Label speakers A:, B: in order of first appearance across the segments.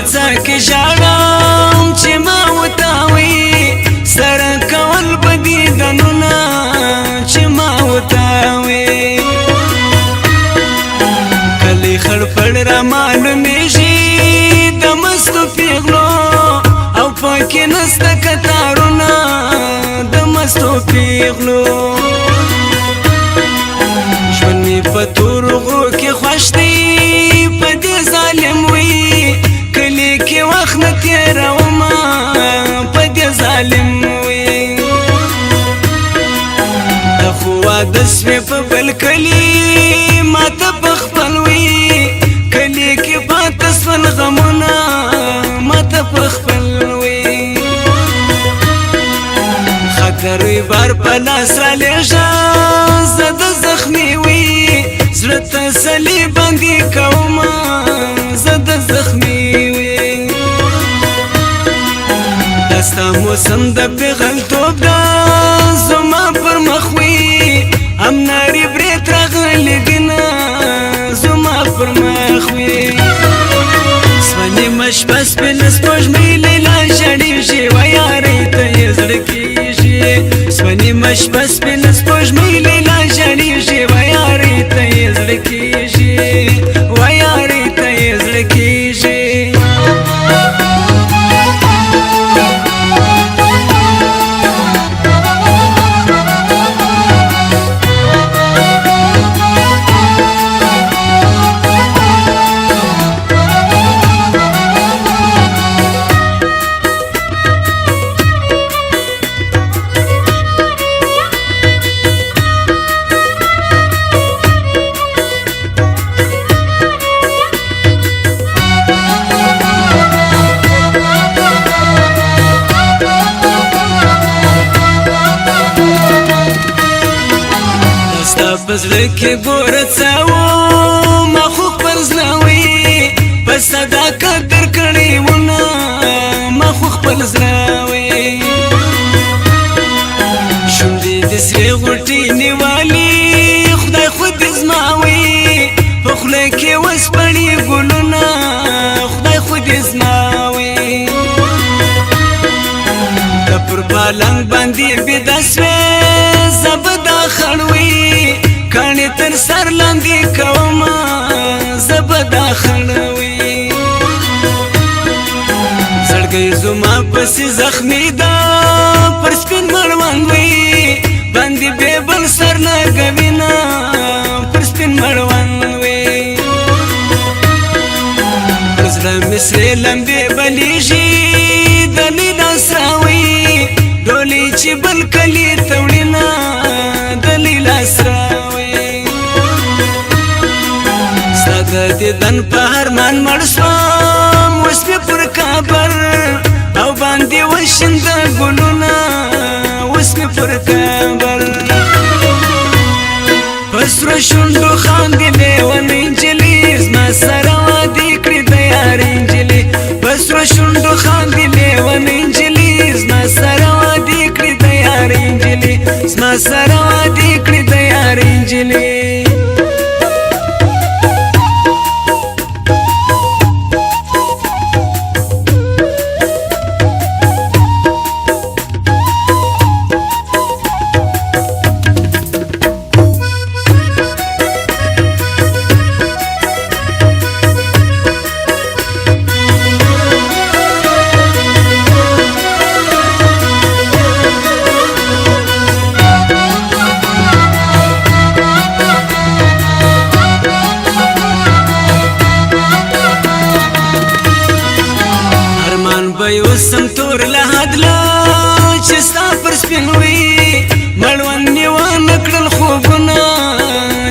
A: کوڅه کې ژاړم چې ما وتاوي سره کول به دي دنونه چې ما وتاوي کلی خړ پړ را معلومیږي د مستو پیغلو او پکې نسته کتارونه د مستو پیغلو ژوند مې په تورغو کې خوښ دی په دې ظالم وي کلی کې وخت نه تېرومه په دې ظالم وي د خو واده سوې په بل کلي ماته په خپل وي کلی کې پاته سول غمونه ماته په خپل وي خطر وي بار په لاس رالیږه زه د زخمي وي زړه تسلي باندې کومه زه د زخمي وي دا ستا موسم د پیغلتوب ده زما پر مخ وي همناري برېت راغلی دینه زما پر مخ وي سوه نیمه شپه سپینه سپوږمۍ لیلا ژړېږي ویارۍ ته یې زړه کېږي سوه نیمه شپه سپینه سپوږمۍ لیلا ژړېږي ویارۍ ته یې زړه کېږي ویارۍ ته یې زړه کېږي بزړه کې ګوره څه و ما خو خپل زړه وي په صداقت درکړې وونه ما خو خپل زړه وي شونډې د سرې غوټې نیولې خدای خو دې زما وي په خوله کې وسپړې ګلونه خدای خو دې زما وي د پر پالنګ باندې بېده سوې زه به دا خړ وي کاڼې تر سر لاندې کومه زه به دا خړوي زړګی زما پسې زخمي ده پر سپین مړوند وي باندې بې بل سر لګوینه پر سپین مړوند وي پر زړه مې سرې لمبې بلیږي د لیلا سره وي ډولۍ چې بل کلي ته وړینه د لیلا سره د دیدن په هرمان مړ شوم اوس مې پر کابل او باندې وشینده ګلونه اوس مې پر کابل په سرو شونډو خاندې لیونۍ نجلۍ زما سره وعدې کړې د یارۍ نجلۍ په سرو شونډو خاندې لیونۍ نجلۍ زما سره وعدې کړې د یارۍ نجلۍ زما سره وعدې کړې د یارۍ نجلۍ سم تور له حدله چې ستا پر سپین وي مړوند مې ونه کړل خوبونه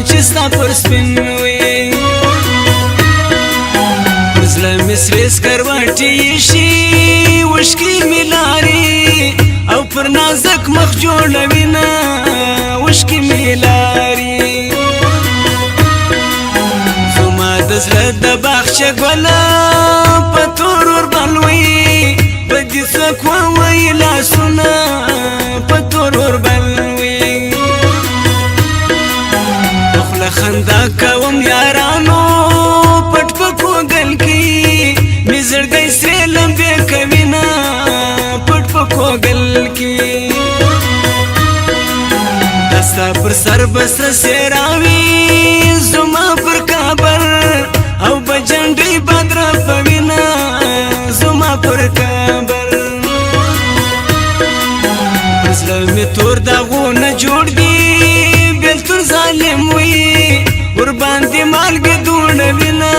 A: چې ستا پر سپین وي پر زړه مې سرې سکروټې ایښي اوښکې مې لارې او پر نازک مخ جوړوینه اوښکې مې لارې زما د زړه د باغچه ګله په تور اوربل وي بدي څوک ووایي لاسونه په تور اوربل وي په خوله خندا کوم یارانو پټ په کوګل کې مې زړګی داستا پر سر بسر سیراوی زما پر کابل او بجنډي بدر پوینا زما پر کابل زړه می تور داغونه جوړ دی بیلتون ظالم وي ور باندې مالګه دوړ وینا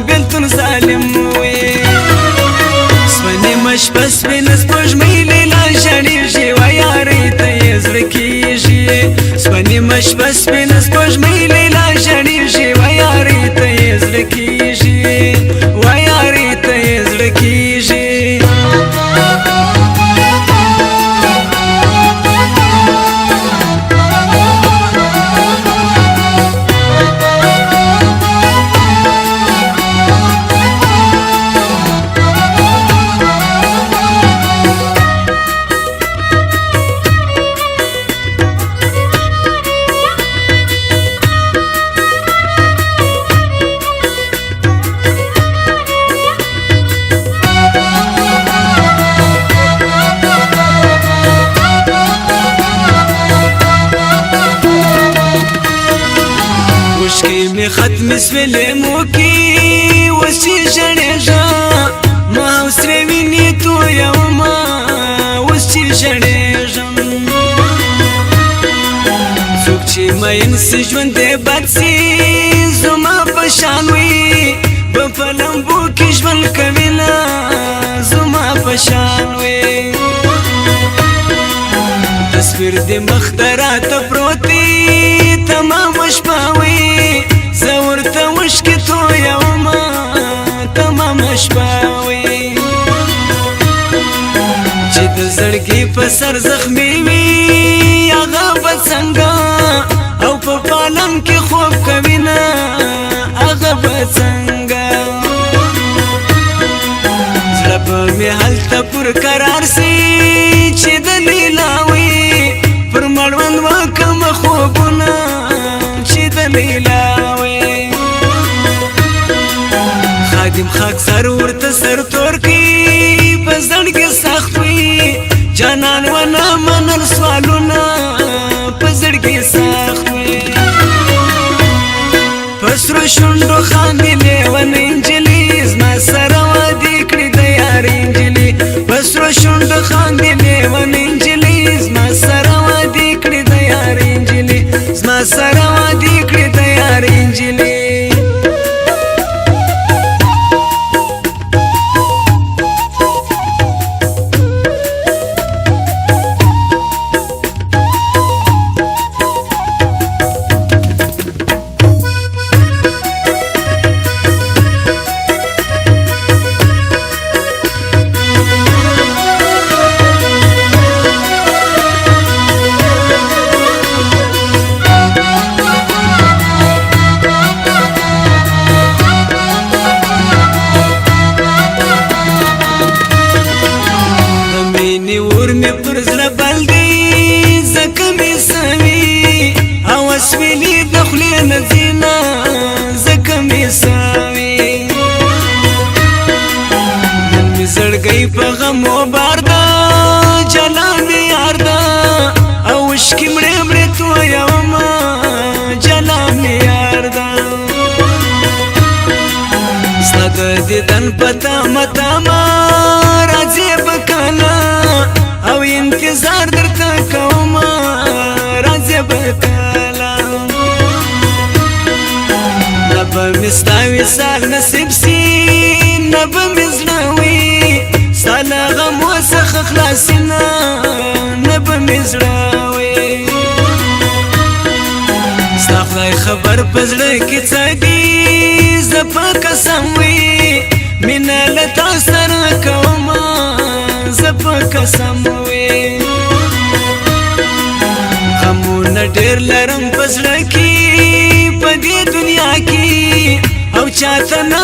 A: بیلتون ظالم وي سپنې مش پس وینس پښمې لیلا شړې شي و یارې ته زړه کېږي سپنې مش پس وینس پښمې لیلا شړې شي و یارې ته زړه کېږي و یارې ته زړه کېږي ختم سویلې مو کې وسې ژړېږم ما اوسرې وینې تویومه وسې ژړېږم څوک چې مین سي ژوند دی بد سي زما په شان وي په لمبو کې ژوند کوینه زما په شان وي تصویر دې مخ ته راته پروت دی تمام شپه وي زه ورته وشکې تویومه تمام شپه وي چې د زړګي په سر زخمي وي هغه به څنګه او په پالم کې خوب کوینه هغه به څنګه زړه به مې هلته پر قرار سي چې د لیلا وي پر مړوند وکړمه خوبونه چې د لیلا خادم خاک سر ورته سر تور کی په زړګي سخت وي جانان ونه منل سوالونه په زړګي سخت وي پسرو شونډو خاندي لیونۍ نجلۍ زما سره وادي کړې د یارې نجلۍ پسرو شونډو خاندي لیونۍ نجلۍ زما سره وادي کړې د یارې نجلۍ زما سره وادي کړې د یارې نجلۍ زړګي په غم و بار دا جلان می یار دا او عشق مړې مړې تویومه جلان می یار دا ستا د دیدن پتا متاما راځي بکاله او انتظار درته کومه راځي بکاله نبه مې ستا وصال نصیب سي نبه مې زړه وي ستا له غمو څخه خلاصینه نبه مې زړه وي ستا خدای خبر په زړه کې څه دي زه په قسم وي مینه له تا سره کومه زه په قسم وي غمونه ډېر لرم په زړه کې په دې دنیا کې او چاته نه